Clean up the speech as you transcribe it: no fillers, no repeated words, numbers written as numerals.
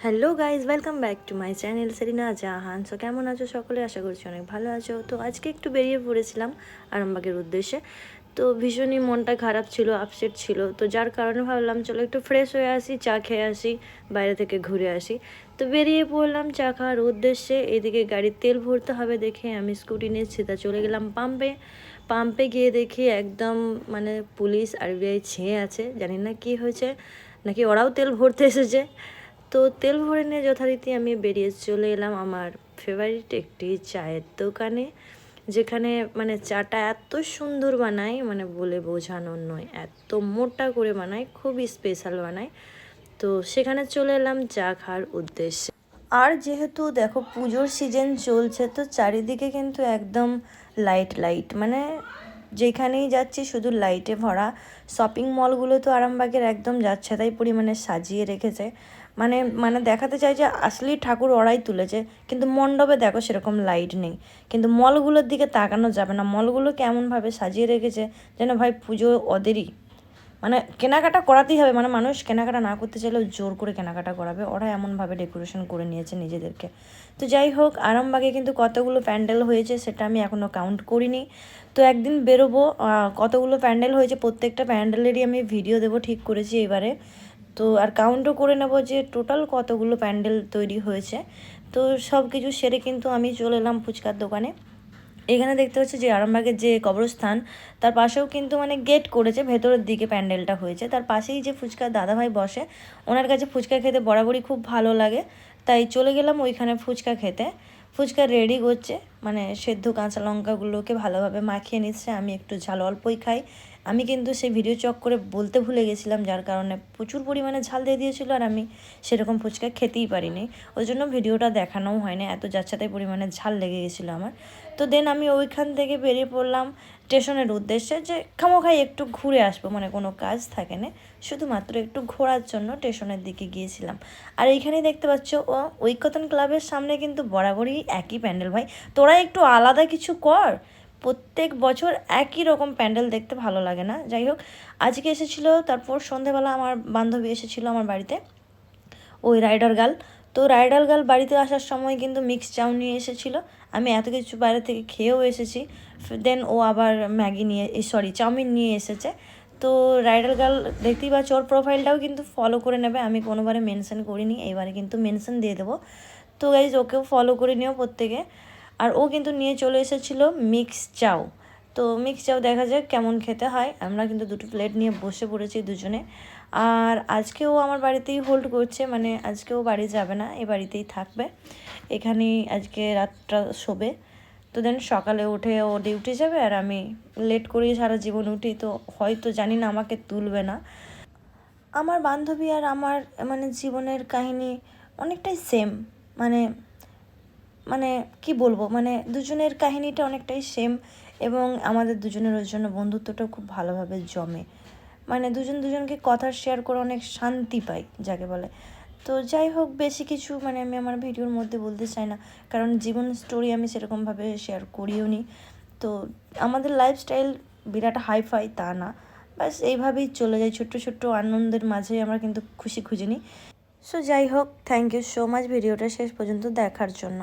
Hello guys, welcome back to my channel Serena Jahan. So কেমন আছো সকলে? আশা করছি অনেক ভালো আছো। তো আজকে একটু বেরিয়ে পড়েছিলাম আরামবাগের উদ্দেশ্যে। তো ভীষণই মনটা খারাপ ছিল, আপসেট ছিল। তো যার কারণে ভাবলাম চলো একটু ফ্রেশ হয়ে আসি, চা খেয়ে আসি, বাইরে থেকে ঘুরে আসি। তো বেরিয়ে পড়লাম চা খাওয়ার উদ্দেশ্যে। এদিকে গাড়ির তেল ভরতে হবে দেখে আমি স্কুটি নিয়ে সিধা চলে গেলাম পাম্পে। পাম্পে গিয়ে দেখি একদম মানে পুলিশ আরবিআই ছেয়ে আছে, জানি না কি হয়েছে, নাকি ওরাও তেল ভরতে এসেছে। তো তেল ভরে নিয়ে যথারীতি আমি বেরিয়ে চলে এলাম আমার ফেভারিট একটি চায়ের দোকানে, যেখানে মানে চাটা এত সুন্দর বানায়, মানে বলে বোঝানোর নয়, এত মোটা করে বানায়, খুবই স্পেশাল বানায়। তো সেখানে চলে এলাম চা খাওয়ার উদ্দেশ্যে। আর যেহেতু দেখো পুজোর সিজন চলছে, তো চারিদিকে কিন্তু একদম লাইট লাইট, মানে যেখানেই যাচ্ছি শুধু লাইটে ভরা। শপিং মলগুলো তো আরামবাগের একদম যাচ্ছে তাই পরিমাণে সাজিয়ে রেখেছে, মানে মানে দেখাতে চাই যে আসলেই ঠাকুর ওরাই তুলেছে, কিন্তু মণ্ডপে দেখো সেরকম লাইট নেই। কিন্তু মলগুলোর দিকে তাকানো যাবে না, মলগুলো কেমনভাবে সাজিয়ে রেখেছে যেন ভাই পুজো ওদেরই, মানে কেনাকাটা করাতেই হবে, মানে মানুষ কেনাকাটা না করতে চাইলেও জোর করে কেনাকাটা করাবে, ওরা এমনভাবে ডেকোরেশন করে নিয়েছে নিজেদেরকে। তো যাই হোক, আরামবাগে কিন্তু কতগুলো প্যান্ডেল হয়েছে সেটা আমি এখনও কাউন্ট করিনি। তো একদিন বেরোবো, কতগুলো প্যান্ডেল হয়েছে প্রত্যেকটা প্যান্ডেলেরই আমি ভিডিও দেবো ঠিক করেছি এবারে। তো আর কাউন্টও করে নেব যে টোটাল কতগুলো প্যান্ডেল তৈরি হয়েছে। তো সব কিছু সেরে কিন্তু আমি চলে এলাম ফুচকার দোকানে। এখানে দেখতে পাচ্ছি যে আরামবাগের যে কবরস্থান, তার পাশেও কিন্তু মানে গেট করেছে, ভেতরের দিকে প্যান্ডেলটা হয়েছে, তার পাশেই যে ফুচকার দাদাভাই বসে, ওনার কাছে ফুচকা খেতে বরাবরই খুব ভালো লাগে। তাই চলে গেলাম ওইখানে ফুচকা খেতে। ফুচকা রেডি করছে, মানে সেদ্ধ কাঁচা লঙ্কাগুলোকে ভালোভাবে মাখিয়ে নিচ্ছে, আমি একটু ঝাল অল্পই খাই। আমি কিন্তু সেই ভিডিও চক করে বলতে ভুলে গেছিলাম, যার কারণে প্রচুর পরিমাণে ঝাল দিয়ে দিয়েছিলো, আর আমি সেরকম ফুচকা খেতেই পারিনি, ওই জন্য ভিডিওটা দেখানোও হয় না, এত যাচ্ছাতাই পরিমাণে ঝাল লেগে গেছিলো আমার। তো দেন আমি ওইখান থেকে বেরিয়ে পড়লাম স্টেশনের উদ্দেশ্যে, যে খামোখাই একটু ঘুরে আসবো, মানে কোনো কাজ থাকে না, শুধুমাত্র একটু ঘোরার জন্য স্টেশনের দিকে গিয়েছিলাম। আর এইখানেই দেখতে পাচ্ছ ঐকতান ক্লাবের সামনে কিন্তু বরাবরই একই প্যান্ডেল। ভাই তোরা একটু আলাদা কিছু কর, প্রত্যেক বছর একই রকম প্যান্ডেল দেখতে ভালো লাগে না। যাই হোক, আজকে এসেছিলো, তারপর সন্ধেবেলা আমার বান্ধবী এসেছিলো আমার বাড়িতে, ওই রাইডার গার্ল। তো রাইডার গার্ল বাড়িতে আসার সময় কিন্তু মিক্স চাউ নিয়ে এসেছিলো, আমি এত কিছু বাইরে থেকে খেয়েও এসেছি। দেন ও আবার ম্যাগি নিয়ে, সরি চাউমিন নিয়ে এসেছে। তো রাইডার গার্ল দেখতেই পাচ্ছ, ওর প্রোফাইলটাও কিন্তু ফলো করে নেবে, আমি কোনোবারে মেনশন করিনি, এইবারে কিন্তু মেনশন দিয়ে দেবো। তো গাইজ ওকেও ফলো করে নিও প্রত্যেকে। আর ও কিন্তু নিয়ে চলে এসেছিলো মিক্স চাউ। তো মিক্স চাউ দেখা যাক কেমন খেতে হয়। আমরা কিন্তু দুটো প্লেট নিয়ে বসে পড়েছি দুজনে। আর আজকেও আমার বাড়িতেই হোল্ড করছে, মানে আজকেও বাড়ি যাবে না, এ বাড়িতেই থাকবে, এখানেই আজকে রাতটা শোবে। তো দেন সকালে উঠে ও ডিউটি যাবে, আর আমি লেট করেই সারা জীবন উঠি, তো হয়তো জানি না আমাকে তুলবে না। আমার বান্ধবী আর আমার মানে জীবনের কাহিনী অনেকটাই সেম, মানে মানে কি বলবো, মানে দুজনের কাহিনীটা অনেকটাই সেম, এবং আমাদের দুজনের ওই জন্য বন্ধুত্বটাও খুব ভালোভাবে জমে, মানে দুজন দুজনকে কথা শেয়ার করে অনেক শান্তি পাই যাকে বলে। তো যাই হোক, বেশি কিছু মানে আমি আমার ভিডিওর মধ্যে বলতে চাই না, কারণ জীবন স্টোরি আমি সেরকমভাবে শেয়ার করিও নি। তো আমাদের লাইফস্টাইল বিরাট হাইফাই তা না, বাস এইভাবেই চলে যায়, ছোট্ট ছোট্ট আনন্দের মাঝে আমরা কিন্তু খুশি খুঁজে নিই। সো যাই হোক, থ্যাংক ইউ সো মাচ ভিডিওটা শেষ পর্যন্ত দেখার জন্য।